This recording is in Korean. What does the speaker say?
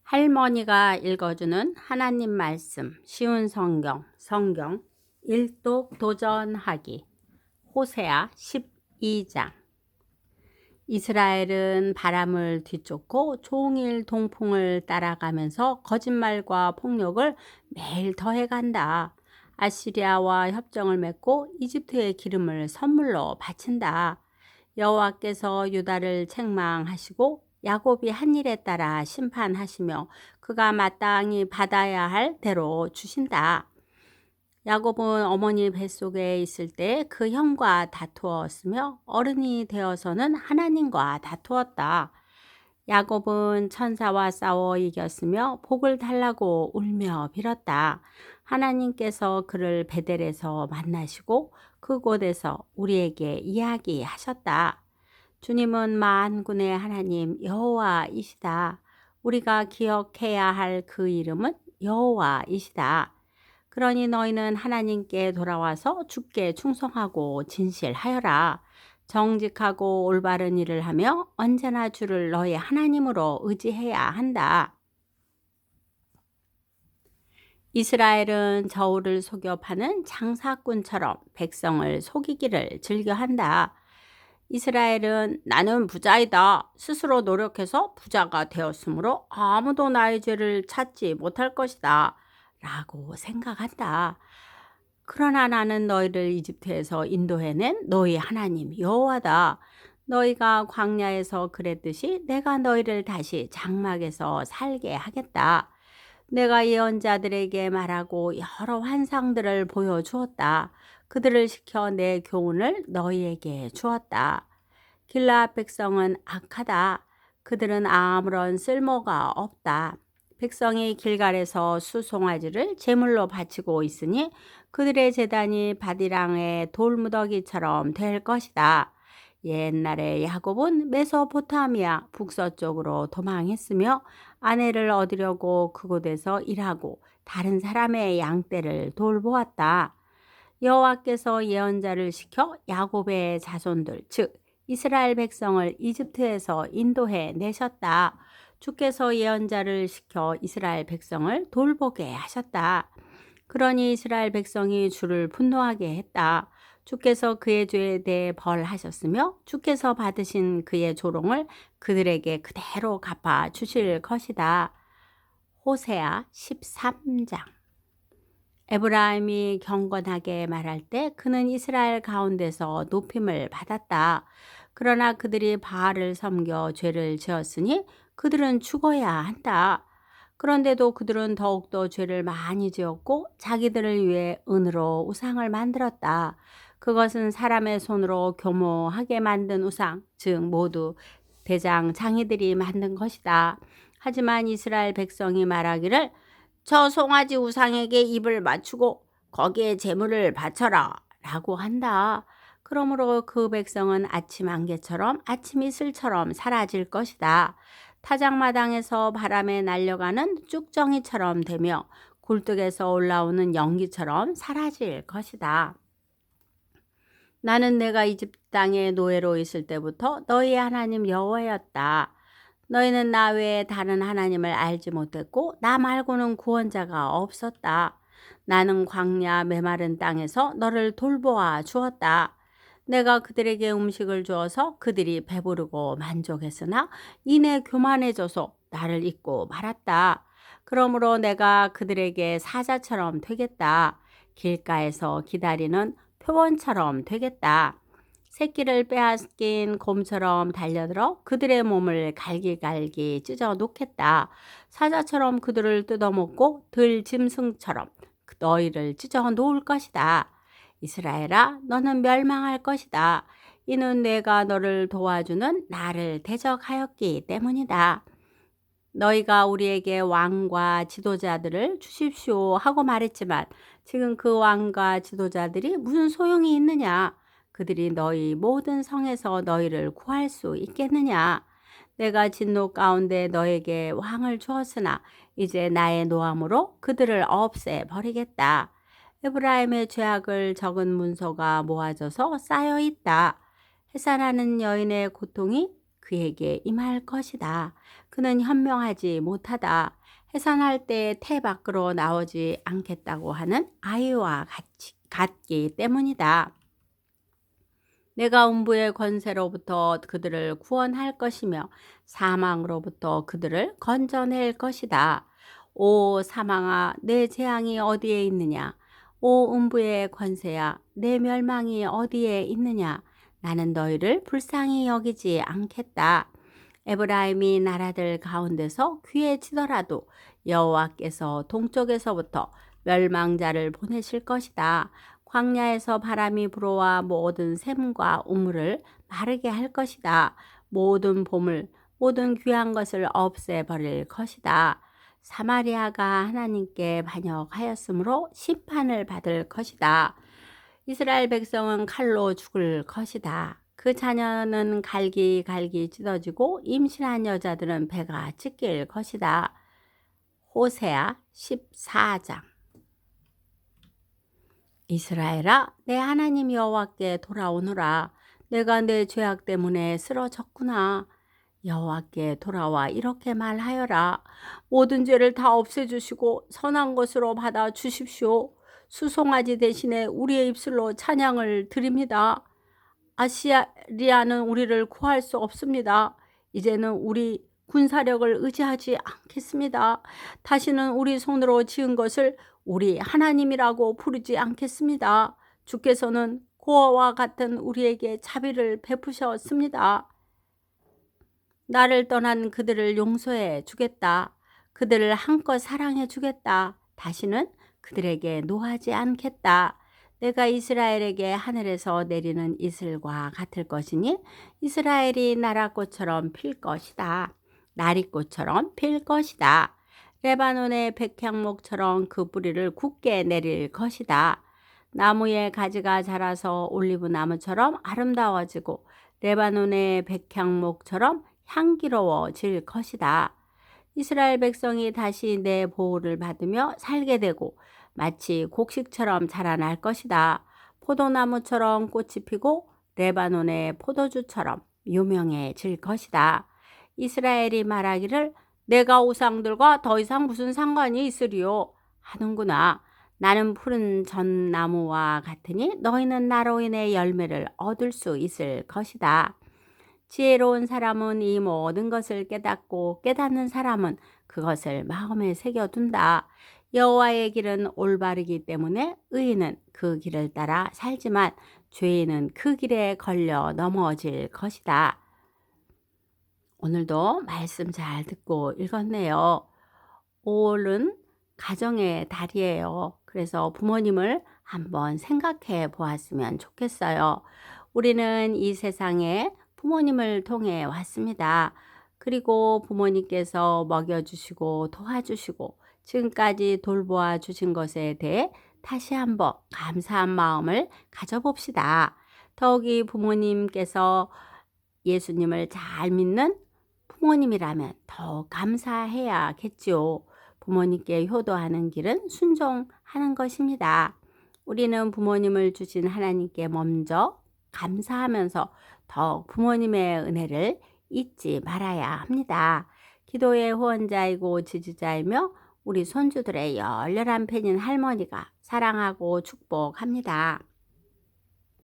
할머니가 읽어주는 하나님 말씀, 쉬운 성경 일독 도전하기, 호세아 12장. 이스라엘은 바람을 뒤쫓고 종일 동풍을 따라가면서 거짓말과 폭력을 매일 더해간다. 아시리아와 협정을 맺고 이집트의 기름을 선물로 바친다. 여호와께서 유다를 책망하시고 야곱이 한 일에 따라 심판하시며 그가 마땅히 받아야 할 대로 주신다. 야곱은 어머니 뱃속에 있을 때 그 형과 다투었으며 어른이 되어서는 하나님과 다투었다. 야곱은 천사와 싸워 이겼으며 복을 달라고 울며 빌었다. 하나님께서 그를 베델에서 만나시고 그곳에서 우리에게 이야기하셨다. 주님은 만군의 하나님 여호와이시다. 우리가 기억해야 할 그 이름은 여호와이시다. 그러니 너희는 하나님께 돌아와서 주께 충성하고 진실하여라. 정직하고 올바른 일을 하며 언제나 주를 너희 하나님으로 의지해야 한다. 이스라엘은 저울을 속여 파는 장사꾼처럼 백성을 속이기를 즐겨한다. 이스라엘은 나는 부자이다. 스스로 노력해서 부자가 되었으므로 아무도 나의 죄를 찾지 못할 것이다. 라고 생각한다. 그러나 나는 너희를 이집트에서 인도해낸 너희 하나님 여호와다. 너희가 광야에서 그랬듯이 내가 너희를 다시 장막에서 살게 하겠다. 내가 예언자들에게 말하고 여러 환상들을 보여주었다. 그들을 시켜 내 교훈을 너희에게 주었다. 길라앗 백성은 악하다. 그들은 아무런 쓸모가 없다. 백성이 길갈에서 수송아지를 제물로 바치고 있으니 그들의 제단이 바디랑의 돌무더기처럼 될 것이다. 옛날에 야곱은 메소포타미아 북서쪽으로 도망했으며 아내를 얻으려고 그곳에서 일하고 다른 사람의 양떼를 돌보았다. 여호와께서 예언자를 시켜 야곱의 자손들 즉 이스라엘 백성을 이집트에서 인도해 내셨다. 주께서 예언자를 시켜 이스라엘 백성을 돌보게 하셨다. 그러니 이스라엘 백성이 주를 분노하게 했다. 주께서 그의 죄에 대해 벌하셨으며 주께서 받으신 그의 조롱을 그들에게 그대로 갚아 주실 것이다. 호세아 13장. 에브라임이 경건하게 말할 때 그는 이스라엘 가운데서 높임을 받았다. 그러나 그들이 바알을 섬겨 죄를 지었으니 그들은 죽어야 한다. 그런데도 그들은 더욱더 죄를 많이 지었고 자기들을 위해 은으로 우상을 만들었다. 그것은 사람의 손으로 교모하게 만든 우상, 즉 모두 대장 장이들이 만든 것이다. 하지만 이스라엘 백성이 말하기를 저 송아지 우상에게 입을 맞추고 거기에 제물을 바쳐라 라고 한다. 그러므로 그 백성은 아침 안개처럼 아침 이슬처럼 사라질 것이다. 타작마당에서 바람에 날려가는 쭉정이처럼 되며 굴뚝에서 올라오는 연기처럼 사라질 것이다. 나는 내가 이집트 땅에 노예로 있을 때부터 너희의 하나님 여호와였다. 너희는 나 외에 다른 하나님을 알지 못했고 나 말고는 구원자가 없었다. 나는 광야 메마른 땅에서 너를 돌보아 주었다. 내가 그들에게 음식을 주어서 그들이 배부르고 만족했으나 이내 교만해져서 나를 잊고 말았다. 그러므로 내가 그들에게 사자처럼 되겠다. 길가에서 기다리는 표본처럼 되겠다. 새끼를 빼앗긴 곰처럼 달려들어 그들의 몸을 갈기갈기 찢어 놓겠다. 사자처럼 그들을 뜯어먹고 들짐승처럼 너희를 찢어 놓을 것이다. 이스라엘아, 너는 멸망할 것이다. 이는 내가 너를 도와주는 나를 대적하였기 때문이다. 너희가 우리에게 왕과 지도자들을 주십시오 하고 말했지만 지금 그 왕과 지도자들이 무슨 소용이 있느냐? 그들이 너희 모든 성에서 너희를 구할 수 있겠느냐? 내가 진노 가운데 너에게 왕을 주었으나 이제 나의 노함으로 그들을 없애버리겠다. 에브라임의 죄악을 적은 문서가 모아져서 쌓여 있다. 해산하는 여인의 고통이 그에게 임할 것이다. 그는 현명하지 못하다. 해산할 때 태 밖으로 나오지 않겠다고 하는 아이와 같기 때문이다. 내가 음부의 권세로부터 그들을 구원할 것이며 사망으로부터 그들을 건져낼 것이다. 오 사망아, 내 재앙이 어디에 있느냐? 오 음부의 권세야, 내 멸망이 어디에 있느냐? 나는 너희를 불쌍히 여기지 않겠다. 에브라임이 나라들 가운데서 귀해지더라도 여호와께서 동쪽에서부터 멸망자를 보내실 것이다. 광야에서 바람이 불어와 모든 샘과 우물을 마르게 할 것이다. 모든 보물, 모든 귀한 것을 없애버릴 것이다. 사마리아가 하나님께 반역하였으므로 심판을 받을 것이다. 이스라엘 백성은 칼로 죽을 것이다. 그 자녀는 갈기갈기 찢어지고 임신한 여자들은 배가 찢길 것이다. 호세아 14장. 이스라엘아, 내 하나님 여호와께 돌아오너라. 내가 내 죄악 때문에 쓰러졌구나. 여호와께 돌아와 이렇게 말하여라. 모든 죄를 다 없애주시고 선한 것으로 받아 주십시오. 수송아지 대신에 우리의 입술로 찬양을 드립니다. 아시리아는 우리를 구할 수 없습니다. 이제는 우리 군사력을 의지하지 않겠습니다. 다시는 우리 손으로 지은 것을 우리 하나님이라고 부르지 않겠습니다. 주께서는 고아와 같은 우리에게 자비를 베푸셨습니다. 나를 떠난 그들을 용서해 주겠다. 그들을 한껏 사랑해 주겠다. 다시는 그들에게 노하지 않겠다. 내가 이스라엘에게 하늘에서 내리는 이슬과 같을 것이니 이스라엘이 나라꽃처럼 필 것이다. 나리꽃처럼 필 것이다. 레바논의 백향목처럼 그 뿌리를 굳게 내릴 것이다. 나무의 가지가 자라서 올리브 나무처럼 아름다워지고 레바논의 백향목처럼 향기로워질 것이다. 이스라엘 백성이 다시 내 보호를 받으며 살게 되고 마치 곡식처럼 자라날 것이다. 포도나무처럼 꽃이 피고 레바논의 포도주처럼 유명해질 것이다. 이스라엘이 말하기를 내가 우상들과 더 이상 무슨 상관이 있으리요 하는구나. 나는 푸른 전나무와 같으니 너희는 나로 인해 열매를 얻을 수 있을 것이다. 지혜로운 사람은 이 모든 것을 깨닫고 깨닫는 사람은 그것을 마음에 새겨둔다. 여호와의 길은 올바르기 때문에 의인은 그 길을 따라 살지만 죄인은 그 길에 걸려 넘어질 것이다. 오늘도 말씀 잘 듣고 읽었네요. 5월은 가정의 달이에요. 그래서 부모님을 한번 생각해 보았으면 좋겠어요. 우리는 이 세상에 부모님을 통해 왔습니다. 그리고 부모님께서 먹여주시고 도와주시고 지금까지 돌보아 주신 것에 대해 다시 한번 감사한 마음을 가져봅시다. 더욱이 부모님께서 예수님을 잘 믿는 부모님이라면 더 감사해야겠지요. 부모님께 효도하는 길은 순종하는 것입니다. 우리는 부모님을 주신 하나님께 먼저 감사하면서 더욱 부모님의 은혜를 잊지 말아야 합니다. 기도의 후원자이고 지지자이며 우리 손주들의 열렬한 팬인 할머니가 사랑하고 축복합니다.